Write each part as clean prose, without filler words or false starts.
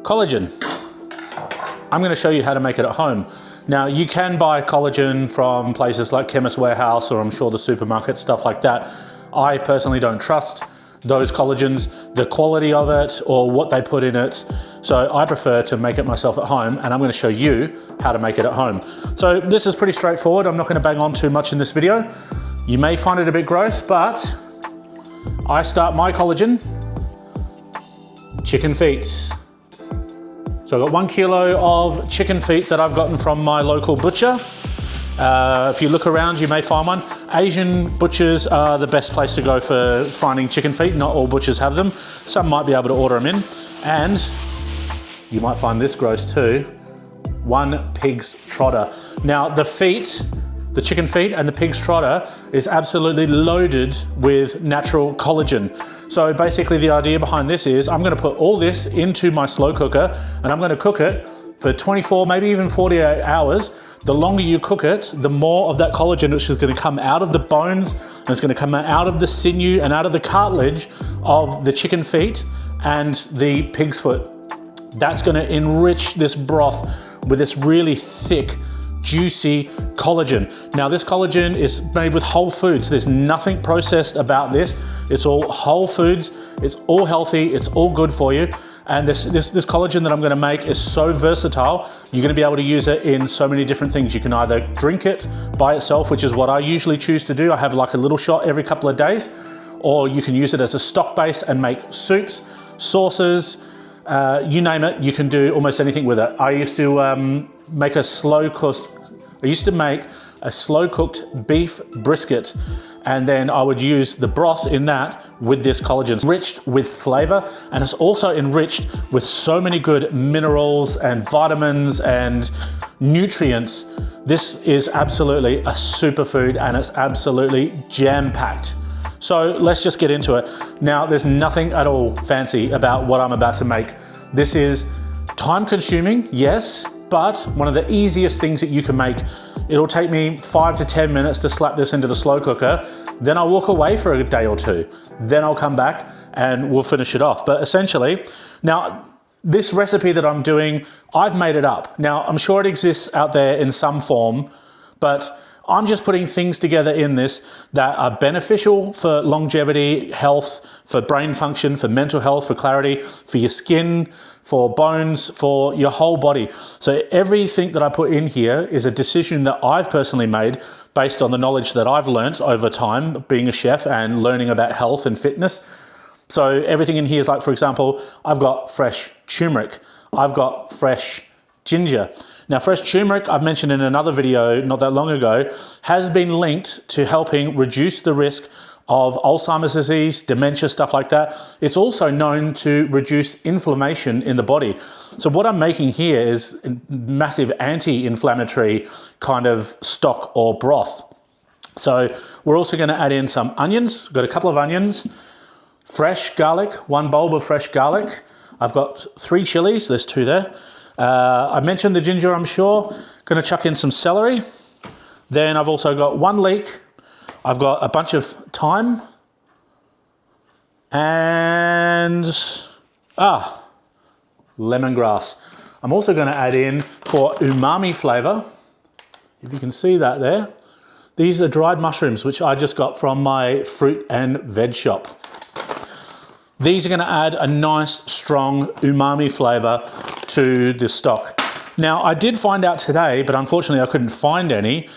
Collagen. I'm going to show you how to make it at home. Now, you can buy collagen from places like Chemist Warehouse, or I'm sure the supermarket, stuff like that. I personally don't trust those collagens, the quality of it, or what they put in it. So I prefer to make it myself at home, and I'm going to show you how to make it at home. So this is pretty straightforward. I'm not going to bang on too much in this video. You may find it a bit gross, but I start my collagen, chicken feet. So I've got 1 kilo of chicken feet that I've gotten from my local butcher. If you look around, you may find one. Asian butchers are the best place to go for finding chicken feet. Not all butchers have them. Some might be able to order them in. And you might find this gross too, 1 pig's trotter. Now the feet, the chicken feet and the pig's trotter is absolutely loaded with natural collagen. So basically the idea behind this is I'm going to put all this into my slow cooker and I'm going to cook it for 24, maybe even 48 hours. The longer you cook it, the more of that collagen which is going to come out of the bones, and it's going to come out of the sinew and out of the cartilage of the chicken feet and the pig's foot. That's going to enrich this broth with this really thick, juicy collagen. Now this collagen is made with whole foods. There's nothing processed about this. It's all whole foods. It's all healthy. It's all good for you. And this collagen that I'm going to make is so versatile. You're going to be able to use it in so many different things. You can either drink it by itself, which is what I usually choose to do. I have like a little shot every couple of days, or you can use it as a stock base and make soups, sauces, you name it. You can do almost anything with it. I used to make a slow cooked beef brisket, and then I would use the broth in that with this collagen. Enriched with flavor, and it's also enriched with so many good minerals and vitamins and nutrients. This is absolutely a superfood, and it's absolutely jam-packed. So let's just get into it. Now, there's nothing at all fancy about what I'm about to make. This is time consuming, yes, but one of the easiest things that you can make. It'll take me 5 to 10 minutes to slap this into the slow cooker. Then I'll walk away for a day or two. Then I'll come back and we'll finish it off. But essentially, now this recipe that I'm doing, I've made it up. Now I'm sure it exists out there in some form, but I'm just putting things together in this that are beneficial for longevity, health, for brain function, for mental health, for clarity, for your skin, for bones, for your whole body. So everything that I put in here is a decision that I've personally made based on the knowledge that I've learned over time being a chef and learning about health and fitness. So everything in here is like, for example, I've got fresh turmeric. I've got fresh ginger. Now, fresh turmeric, I've mentioned in another video not that long ago, has been linked to helping reduce the risk of Alzheimer's disease, dementia, stuff like that. It's also known to reduce inflammation in the body. So what I'm making here is a massive anti-inflammatory kind of stock or broth. So we're also going to add in some onions. Got a couple of onions, fresh garlic, 1 bulb of fresh garlic. I've got 3 chilies, there's 2 there. I mentioned the ginger, I'm sure. Going to chuck in some celery. Then I've also got 1 leek. I've got a bunch of thyme. And, lemongrass. I'm also going to add in, for umami flavor, if you can see that there, these are dried mushrooms, which I just got from my fruit and veg shop. These are going to add a nice, strong umami flavor to the stock. Now, I did find out today, but unfortunately I couldn't find any,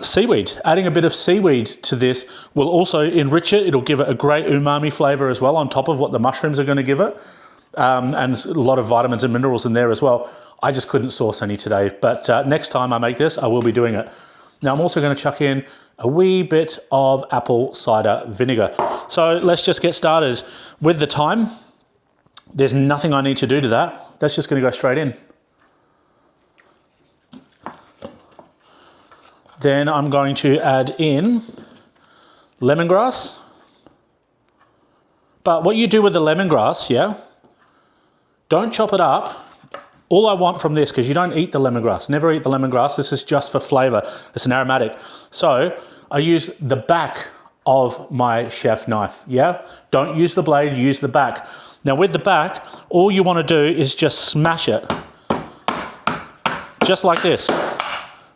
seaweed. Adding a bit of seaweed to this will also enrich it. It'll give it a great umami flavor as well, on top of what the mushrooms are going to give it. And a lot of vitamins and minerals in there as well. I just couldn't source any today, but next time I make this, I will be doing it. Now, I'm also going to chuck in a wee bit of apple cider vinegar. So let's just get started with the thyme. There's nothing I need to do to that. That's just going to go straight in. Then I'm going to add in lemongrass. But what you do with the lemongrass, yeah, don't chop it up. All I want from this, because you don't eat the lemongrass, never eat the lemongrass, this is just for flavor, it's an aromatic. So I use the back of my chef knife, yeah? Don't use the blade, use the back. Now with the back, all you want to do is just smash it. Just like this.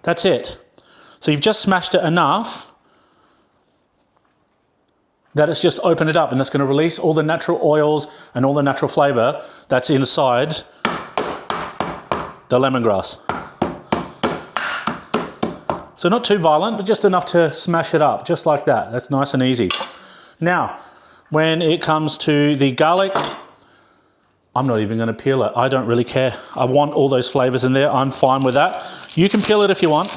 That's it. So you've just smashed it enough that it's just opened it up, and it's going to release all the natural oils and all the natural flavour that's inside the lemongrass. So not too violent, but just enough to smash it up, just like that. That's nice and easy. Now, when it comes to the garlic, I'm not even going to peel it. I don't really care. I want all those flavours in there. I'm fine with that. You can peel it if you want.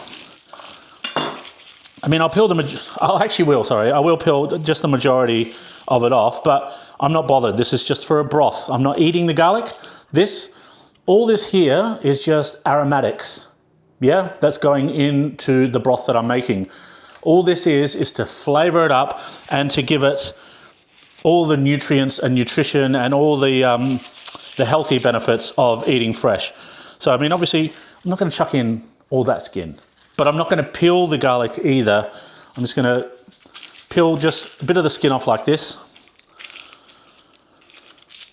I mean, I'll peel I will peel just the majority of it off, but I'm not bothered. This is just for a broth. I'm not eating the garlic. All this here is just aromatics. Yeah, that's going into the broth that I'm making. All this is to flavour it up and to give it all the nutrients and nutrition and all the healthy benefits of eating fresh. So, I mean, obviously, I'm not going to chuck in all that skin, but I'm not going to peel the garlic either. I'm just going to peel just a bit of the skin off like this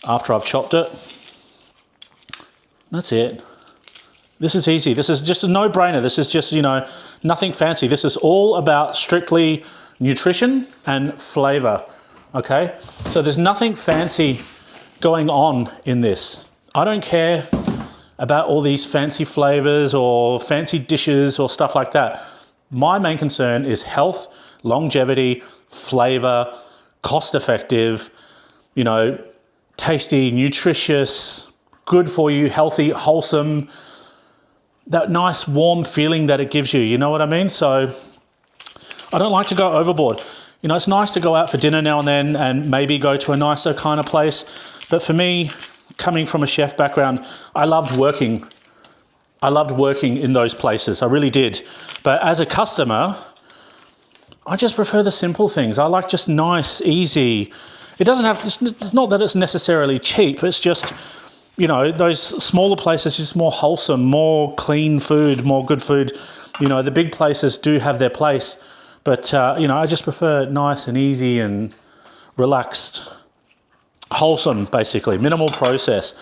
after I've chopped it. That's it. This is easy. This is just a no-brainer. This is just, you know, nothing fancy. This is all about strictly nutrition and flavour, okay? So there's nothing fancy going on in this. I don't care about all these fancy flavours or fancy dishes or stuff like that. My main concern is health, longevity, flavour, cost-effective, you know, tasty, nutritious, good for you, healthy, wholesome, that nice warm feeling that it gives you, you know what I mean? So I don't like to go overboard. You know, it's nice to go out for dinner now and then and maybe go to a nicer kind of place. But for me, coming from a chef background, I loved working. I loved working in those places, I really did. But as a customer, I just prefer the simple things. I like just nice, easy. It's not that it's necessarily cheap, it's just, you know, those smaller places, just more wholesome, more clean food, more good food. You know, the big places do have their place, but, you know, I just prefer nice and easy and relaxed, wholesome, basically, minimal process.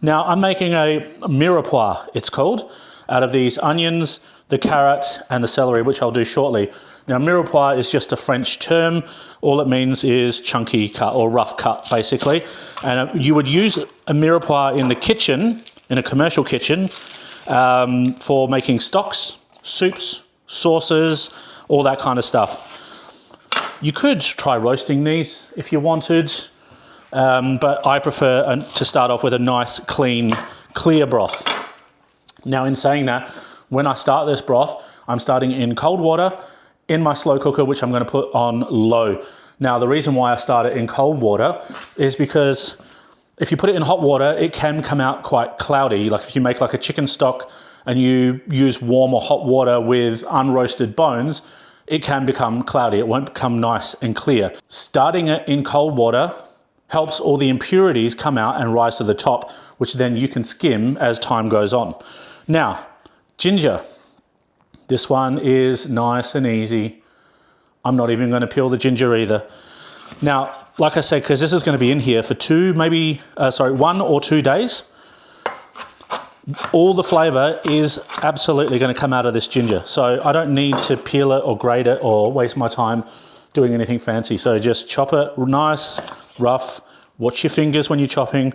Now, I'm making a mirepoix, it's called, out of these onions, the carrot, and the celery, which I'll do shortly. Now, mirepoix is just a French term. All it means is chunky cut or rough cut, basically. And you would use a mirepoix in the kitchen, in a commercial kitchen, for making stocks, soups, sauces, all that kind of stuff. You could try roasting these if you wanted, but I prefer to start off with a nice, clean, clear broth. Now, in saying that, when I start this broth, I'm starting in cold water, in my slow cooker, which I'm going to put on low. Now, the reason why I start it in cold water is because if you put it in hot water, it can come out quite cloudy. Like if you make like a chicken stock and you use warm or hot water with unroasted bones, it can become cloudy. It won't become nice and clear. Starting it in cold water helps all the impurities come out and rise to the top, which then you can skim as time goes on. Now, ginger. This one is nice and easy. I'm not even going to peel the ginger either. Now, like I said, because this is going to be in here for 1 or 2 days, all the flavour is absolutely going to come out of this ginger. So I don't need to peel it or grate it or waste my time doing anything fancy. So just chop it nice, rough. Watch your fingers when you're chopping.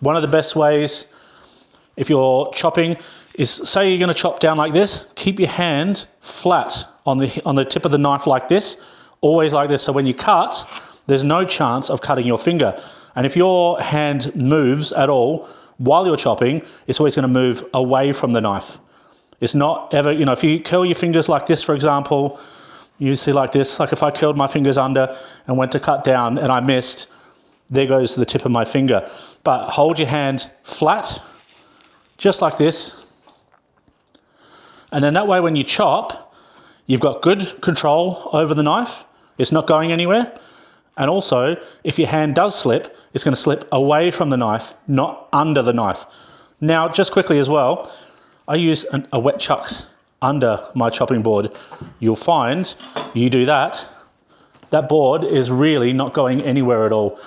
One of the best ways, if you're chopping, is say you're going to chop down like this, keep your hand flat on the tip of the knife like this, always like this. So when you cut, there's no chance of cutting your finger. And if your hand moves at all while you're chopping, it's always going to move away from the knife. It's not ever, you know, if you curl your fingers like this, for example, you see like this, like if I curled my fingers under and went to cut down and I missed, there goes the tip of my finger. But hold your hand flat, just like this. And then that way when you chop, you've got good control over the knife. It's not going anywhere. And also, if your hand does slip, it's going to slip away from the knife, not under the knife. Now, just quickly as well, I use a wet chucks under my chopping board. You'll find you do that, that board is really not going anywhere at all.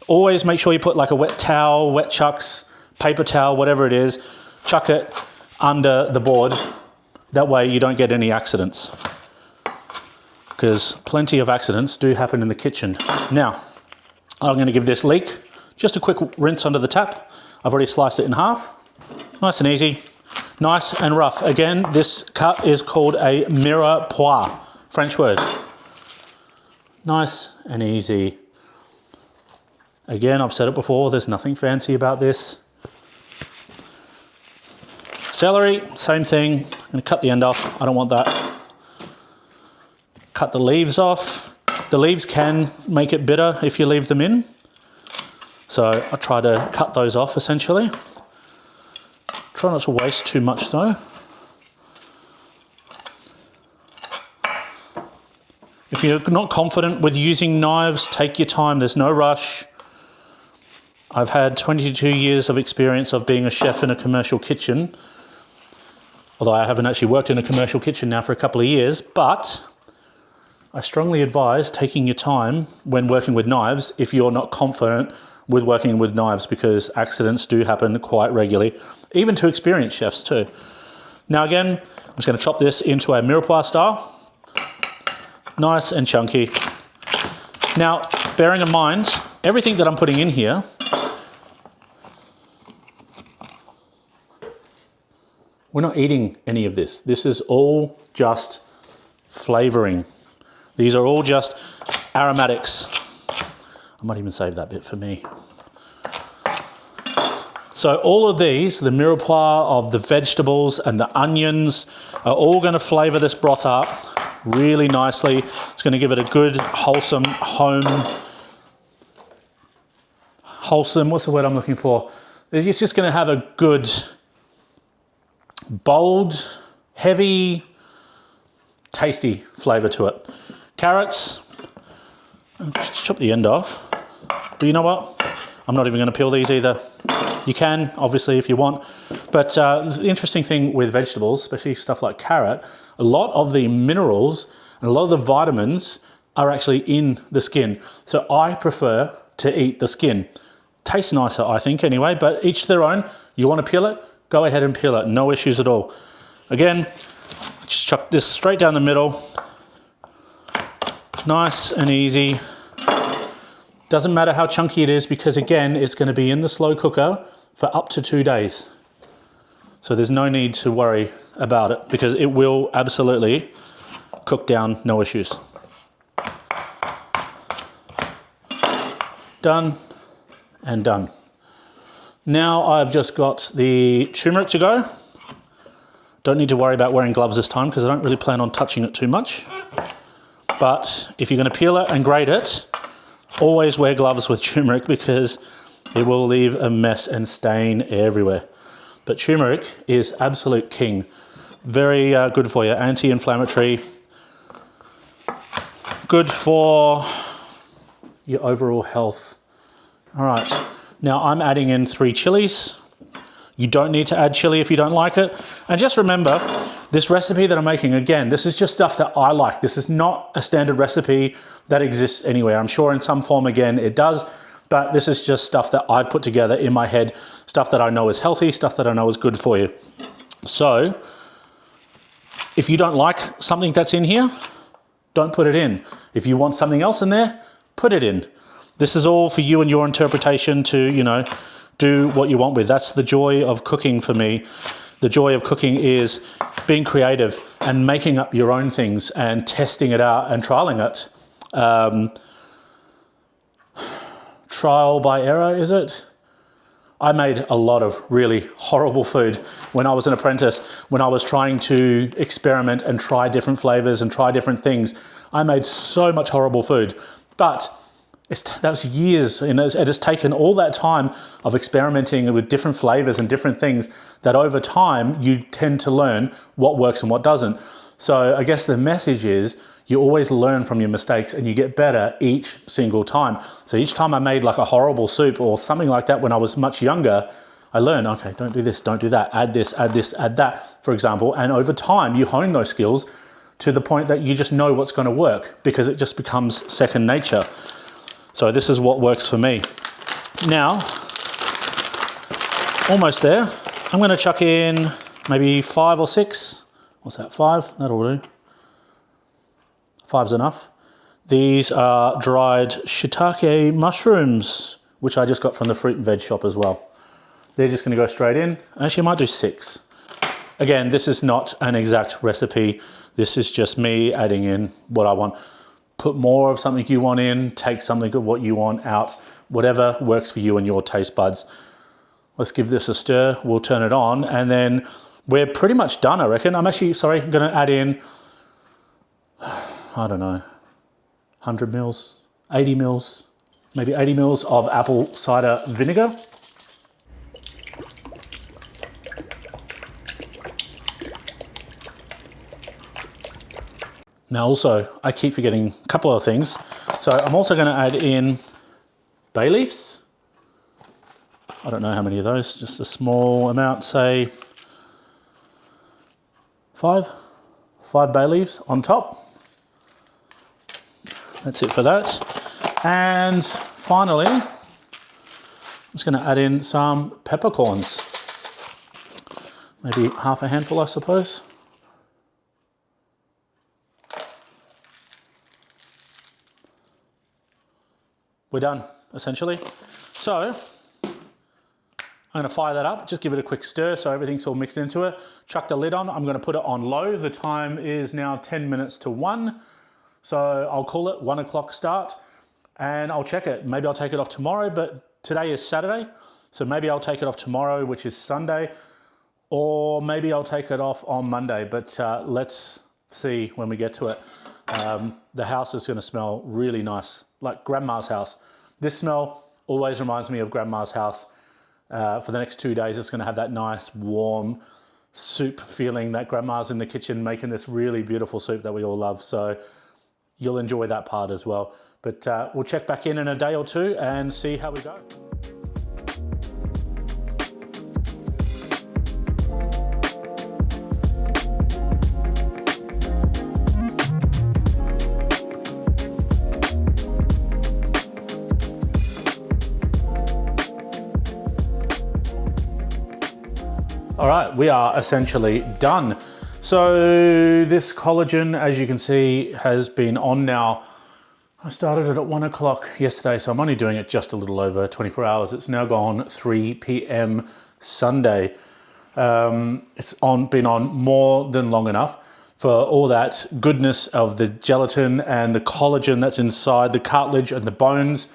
Always make sure you put like a wet towel, wet chucks, paper towel, whatever it is, chuck it under the board. That way you don't get any accidents, because plenty of accidents do happen in the kitchen. Now, I'm going to give this leek just a quick rinse under the tap. I've already sliced it in half. Nice and easy, nice and rough. Again, this cut is called a mirepoix, French word. Nice and easy. Again, I've said it before, there's nothing fancy about this. Celery, same thing. I'm going to cut the end off. I don't want that. Cut the leaves off. The leaves can make it bitter if you leave them in. So I try to cut those off essentially. Try not to waste too much though. If you're not confident with using knives, take your time. There's no rush. I've had 22 years of experience of being a chef in a commercial kitchen. Although I haven't actually worked in a commercial kitchen now for a couple of years, but I strongly advise taking your time when working with knives if you're not confident with working with knives, because accidents do happen quite regularly, even to experienced chefs too. Now again, I'm just going to chop this into a mirepoix style. Nice and chunky. Now, bearing in mind, everything that I'm putting in here, we're not eating any of this. This is all just flavoring. These are all just aromatics. I might even save that bit for me. So all of these, the mirepoix of the vegetables and the onions, are all going to flavor this broth up really nicely. It's going to give it a good, wholesome, what's the word I'm looking for? It's just going to have a good, bold, heavy, tasty flavor to it. Carrots, just chop the end off. But you know what? I'm not even going to peel these either. You can, obviously, if you want. But the interesting thing with vegetables, especially stuff like carrot, a lot of the minerals and a lot of the vitamins are actually in the skin. So I prefer to eat the skin. Tastes nicer, I think, anyway, but each their own. You want to peel it? Go ahead and peel it. No issues at all. Again, just chuck this straight down the middle. Nice and easy. Doesn't matter how chunky it is, because again, it's going to be in the slow cooker for up to 2 days. So there's no need to worry about it, because it will absolutely cook down, no issues. Done and done. Now I've just got the turmeric to go. Don't need to worry about wearing gloves this time, because I don't really plan on touching it too much. But if you're going to peel it and grate it, always wear gloves with turmeric, because it will leave a mess and stain everywhere. But turmeric is absolute king. Very good for you, anti-inflammatory. Good for your overall health. All right, now I'm adding in 3 chilies. You don't need to add chili if you don't like it. And just remember, this recipe that I'm making, again, this is just stuff that I like. This is not a standard recipe that exists anywhere. I'm sure in some form, again, it does, but this is just stuff that I've put together in my head, stuff that I know is healthy, stuff that I know is good for you. So if you don't like something that's in here, don't put it in. If you want something else in there, put it in. This is all for you and your interpretation to, you know, do what you want with. That's the joy of cooking for me. The joy of cooking is being creative and making up your own things and testing it out and trialing it. Trial by error, is it? I made a lot of really horrible food when I was an apprentice, when I was trying to experiment and try different flavors and try different things. I made so much horrible food, but that was years, and it has taken all that time of experimenting with different flavors and different things that over time you tend to learn what works and what doesn't. So I guess the message is you always learn from your mistakes and you get better each single time. So each time I made like a horrible soup or something like that when I was much younger, I learned, okay, don't do this, don't do that, add this, add this, add that, for example. And over time you hone those skills to the point that you just know what's going to work because it just becomes second nature. So this is what works for me. Now, almost there. I'm going to chuck in maybe 5 or 6. What's that, 5? That'll do. 5's enough. These are dried shiitake mushrooms, which I just got from the fruit and veg shop as well. They're just going to go straight in. Actually, I might do 6. Again, this is not an exact recipe. This is just me adding in what I want. Put more of something you want in, take something of what you want out, whatever works for you and your taste buds. Let's give this a stir. We'll turn it on and then we're pretty much done, I reckon. I'm actually, sorry, going to add in, I don't know, 100 mils, 80 mils, maybe 80 mils of apple cider vinegar. Now also, I keep forgetting a couple of things. So I'm also going to add in bay leaves. I don't know how many of those, just a small amount, say 5 bay leaves on top. That's it for that. And finally, I'm just going to add in some peppercorns. Maybe half a handful, I suppose. We're done, essentially. So, I'm gonna fire that up, just give it a quick stir so everything's all mixed into it. Chuck the lid on, I'm gonna put it on low. The time is now 10 minutes to 1. So I'll call it 1 o'clock start and I'll check it. Maybe I'll take it off tomorrow, but today is Saturday. So maybe I'll take it off tomorrow, which is Sunday, or maybe I'll take it off on Monday, but let's see when we get to it. The house is gonna smell really nice, like Grandma's house. This smell always reminds me of Grandma's house. For the next 2 days, it's gonna have that nice, warm soup feeling that Grandma's in the kitchen making this really beautiful soup that we all love. So you'll enjoy that part as well. But we'll check back in a day or two and see how we go. All right, we are essentially done. So this collagen, as you can see, has been on now. I started it at 1 o'clock yesterday, so I'm only doing it just a little over 24 hours. It's now gone 3 p.m. Sunday. It's been on more than long enough for all that goodness of the gelatin and the collagen that's inside the cartilage and the bones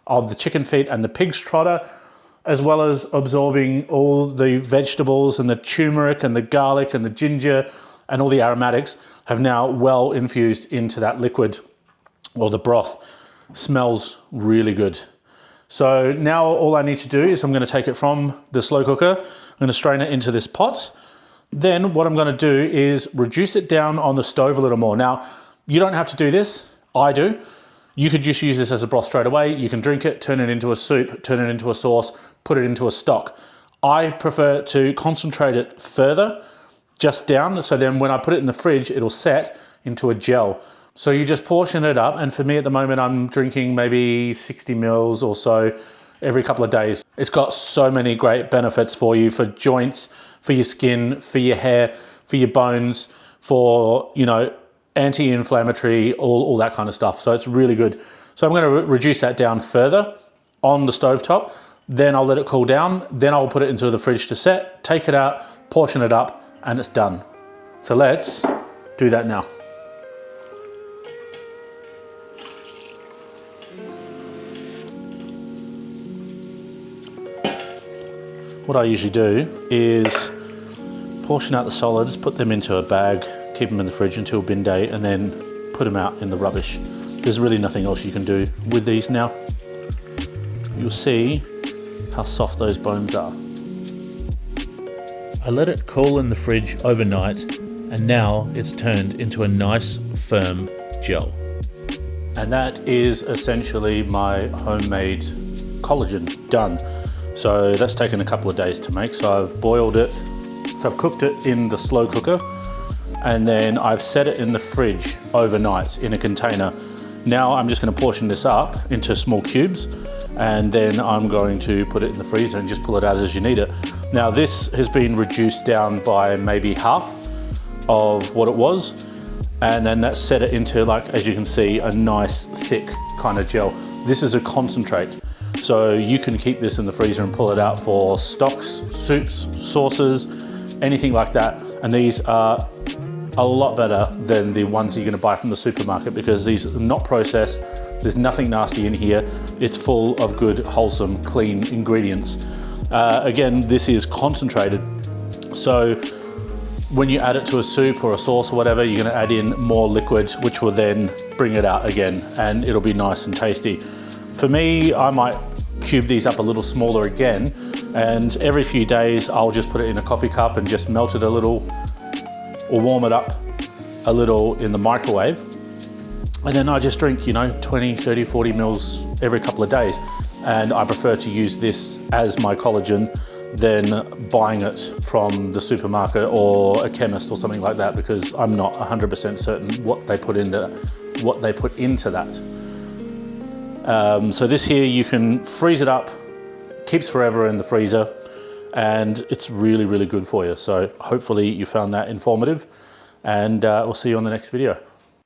of the chicken feet and the pig's trotter, as well as absorbing all the vegetables and the turmeric and the garlic and the ginger and all the aromatics have now well infused into that liquid or the broth. Smells really good. So now all I need to do is I'm going to take it from the slow cooker. I'm going to strain it into this pot. Then what I'm going to do is reduce it down on the stove a little more. Now, you don't have to do this. I do. You could just use this as a broth straight away. You can drink it, turn it into a soup, turn it into a sauce, put it into a stock. I prefer to concentrate it further, just down, so then when I put it in the fridge, it'll set into a gel. So you just portion it up, and for me at the moment, I'm drinking maybe 60 mils or so every couple of days. It's got so many great benefits for you, for joints, for your skin, for your hair, for your bones, for, you know, anti-inflammatory, all that kind of stuff. So it's really good. So I'm going to reduce that down further on the stovetop. Then I'll let it cool down. Then I'll put it into the fridge to set, take it out, portion it up, and it's done. So let's do that now. What I usually do is portion out the solids, put them into a bag, keep them in the fridge until bin day, and then put them out in the rubbish. There's really nothing else you can do with these now. You'll see how soft those bones are. I let it cool in the fridge overnight, and now it's turned into a nice firm gel. And that is essentially my homemade collagen done. So that's taken a couple of days to make. So I've boiled it, so I've cooked it in the slow cooker and then I've set it in the fridge overnight in a container. Now I'm just going to portion this up into small cubes, and then I'm going to put it in the freezer and just pull it out as you need it. Now this has been reduced down by maybe half of what it was, and then that set it into, like, as you can see, a nice thick kind of gel. This is a concentrate, so you can keep this in the freezer and pull it out for stocks, soups, sauces, anything like that. And these are a lot better than the ones you're going to buy from the supermarket, because these are not processed. There's nothing nasty in here. It's full of good, wholesome, clean ingredients. Again, this is concentrated, so when you add it to a soup or a sauce or whatever, you're going to add in more liquid, which will then bring it out again, and it'll be nice and tasty. For me, I might cube these up a little smaller again, and every few days I'll just put it in a coffee cup and just melt it a little, or warm it up a little in the microwave. And then I just drink, you know, 20, 30, 40 mils every couple of days. And I prefer to use this as my collagen than buying it from the supermarket or a chemist or something like that, because I'm not 100% certain what they put into that. So this here, you can freeze it up, keeps forever in the freezer, and it's really, really good for you. So hopefully you found that informative, and we'll see you on the next video.